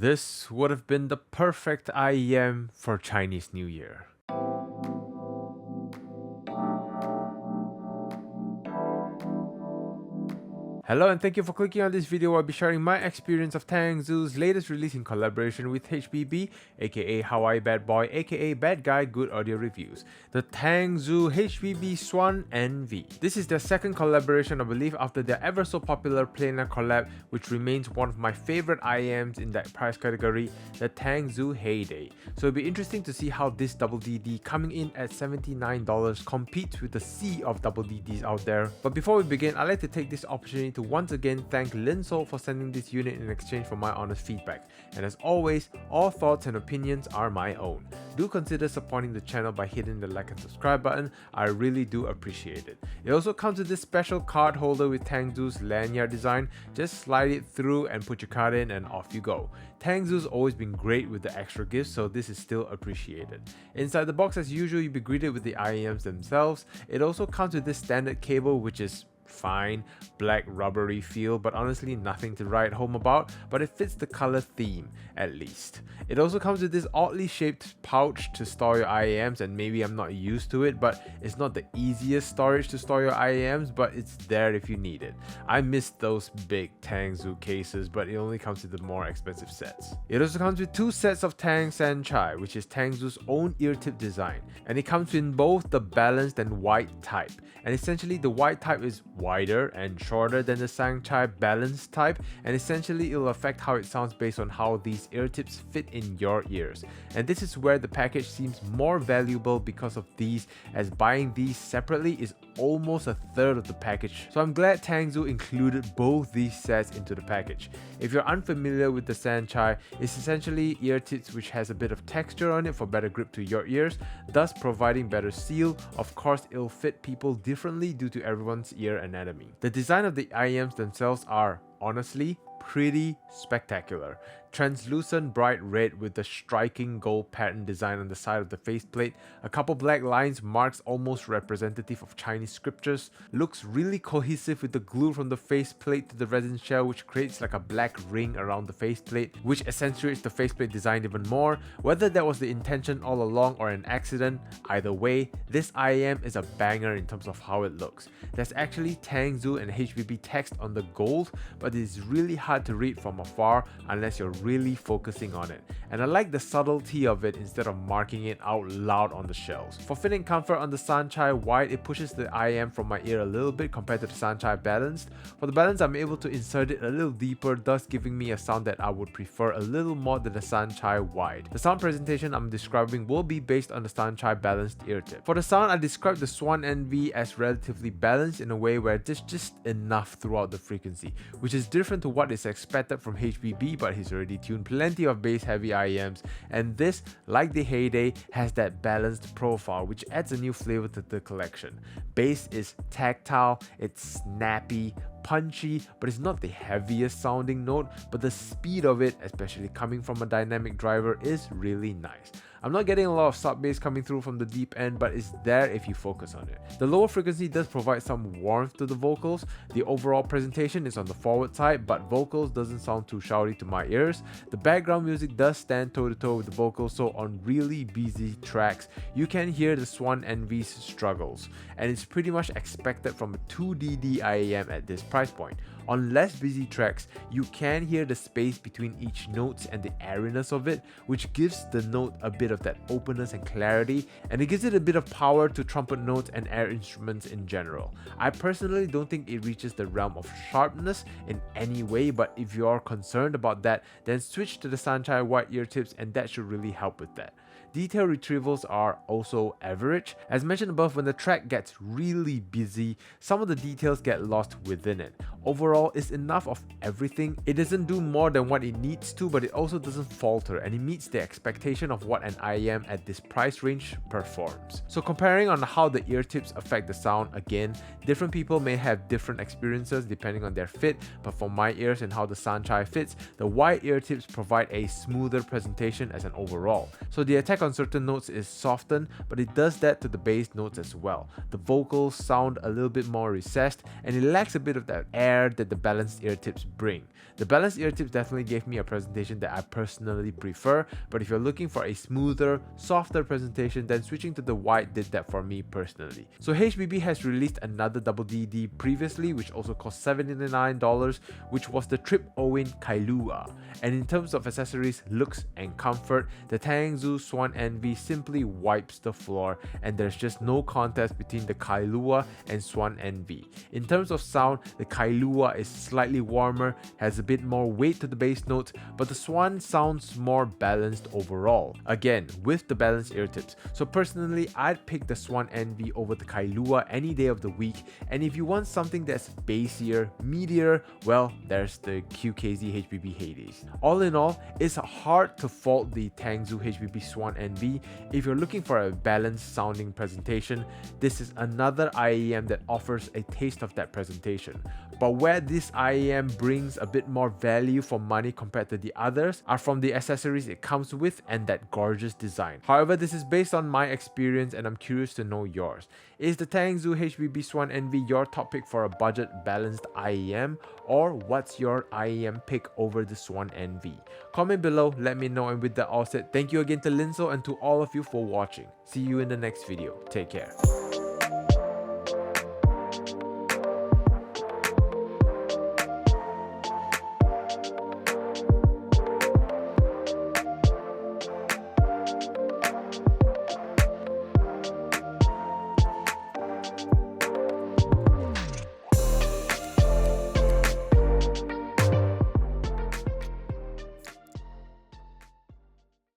This would have been the perfect IEM for Chinese New Year. Hello and thank you for clicking on this video. I'll be sharing my experience of Tangzu's latest release in collaboration with HBB, aka Hawaii Bad Boy, aka Bad Guy Good Audio Reviews, the Tangzu HBB xuannv. This is their second collaboration, I believe, after their ever so popular planar collab, which remains one of my favorite IEMs in that price category, the Tangzu Heyday. So it'll be interesting to see how this double DD coming in at $79 competes with the sea of double DDs out there. But before we begin, I'd like to take this opportunity to once again thank Linsol for sending this unit in exchange for my honest feedback. And as always, all thoughts and opinions are my own. Do consider supporting the channel by hitting the like and subscribe button. I really do appreciate it. It also comes with this special card holder with Tangzu's lanyard design. Just slide it through and put your card in and off you go. Tangzu's always been great with the extra gifts, so this is still appreciated. Inside the box, as usual, you'll be greeted with the IEMs themselves. It also comes with this standard cable, which is fine, black rubbery feel, but honestly nothing to write home about, but it fits the color theme at least. It also comes with this oddly shaped pouch to store your IEMs, and maybe I'm not used to it, but it's not the easiest storage to store your IEMs, but it's there if you need it. I miss those big Tangzu cases, but it only comes with the more expensive sets. It also comes with two sets of Tang San Chai, which is Tangzu's own ear tip design, and it comes in both the balanced and wide type. And essentially the wide type is wider and shorter than the Sanchai balanced type, and essentially it'll affect how it sounds based on how these ear tips fit in your ears. And this is where the package seems more valuable because of these, as buying these separately is almost a third of the package. So I'm glad Tangzu included both these sets into the package. If you're unfamiliar with the Sanchai, it's essentially ear tips which has a bit of texture on it for better grip to your ears, thus providing better seal. Of course, it'll fit people differently due to everyone's ear anatomy. The design of the IEMs themselves are, honestly, pretty spectacular. Translucent bright red with the striking gold pattern design on the side of the faceplate, a couple black lines marks almost representative of Chinese scriptures, looks really cohesive with the glue from the faceplate to the resin shell, which creates like a black ring around the faceplate, which accentuates the faceplate design even more. Whether that was the intention all along or an accident, either way, this IEM is a banger in terms of how it looks. There's actually Tangzu and HBB text on the gold, but it is really hard to read from afar unless you're really focusing on it, and I like the subtlety of it instead of marking it out loud on the shells. For fitting comfort on the Sanchai Wide, it pushes the IEM from my ear a little bit compared to the Sanchai Balanced. For the Balanced, I'm able to insert it a little deeper, thus giving me a sound that I would prefer a little more than the Sanchai Wide. The sound presentation I'm describing will be based on the Sanchai Balanced ear tip. For the sound, I described the xuannv as relatively balanced in a way where there's just enough throughout the frequency, which is different to what is expected from HBB, but he's already tuned plenty of bass heavy IEMs, and this, like the Heyday, has that balanced profile which adds a new flavor to the collection. Bass is tactile, it's snappy, punchy, but it's not the heaviest sounding note, but the speed of it, especially coming from a dynamic driver, is really nice. I'm not getting a lot of sub bass coming through from the deep end, but it's there if you focus on it. The lower frequency does provide some warmth to the vocals. The overall presentation is on the forward side, but vocals doesn't sound too shouty to my ears. The background music does stand toe to toe with the vocals, so on really busy tracks, you can hear the xuannv's struggles, and it's pretty much expected from a 2DD IEM at this price point. On less busy tracks, you can hear the space between each notes and the airiness of it, which gives the note a bit of that openness and clarity, and it gives it a bit of power to trumpet notes and air instruments in general. I personally don't think it reaches the realm of sharpness in any way, but if you are concerned about that, then switch to the Sanchai Wide ear tips and that should really help with that. Detail retrievals are also average. As mentioned above, when the track gets really busy, some of the details get lost within it. Overall, it's enough of everything. It doesn't do more than what it needs to, but it also doesn't falter, and it meets the expectation of what an IEM at this price range performs. So comparing on how the ear tips affect the sound, again, different people may have different experiences depending on their fit, but for my ears and how the Sanchai fits, the wide ear tips provide a smoother presentation as an overall. So the attack attack on certain notes is softened, but it does that to the bass notes as well. The vocals sound a little bit more recessed, and it lacks a bit of that air that the balanced ear tips bring. The balanced ear tips definitely gave me a presentation that I personally prefer, but if you're looking for a smoother, softer presentation, then switching to the white did that for me personally. So HBB has released another double DD previously, which also cost $79, which was the Trip Owen Kailua. And in terms of accessories, looks and comfort, the Tangzu xuannv simply wipes the floor, and there's just no contest between the Kailua and xuannv. In terms of sound, the Kailua is slightly warmer, has a bit more weight to the bass notes, but the Xuan sounds more balanced overall, again with the balanced ear tips. So personally, I'd pick the xuannv over the Kailua any day of the week, and if you want something that's bassier, meatier, well, there's the QKZ HBB Hades. All in all, it's hard to fault the Tangzu HBB xuannv. If you're looking for a balanced sounding presentation, this is another IEM that offers a taste of that presentation. But where this IEM brings a bit more value for money compared to the others are from the accessories it comes with and that gorgeous design. However, this is based on my experience and I'm curious to know yours. Is the Tangzu HBB xuannv your top pick for a budget balanced IEM, or what's your IEM pick over the xuannv? Comment below, let me know, and with that all said, thank you again to Linso and to all of you for watching. See you in the next video. Take care.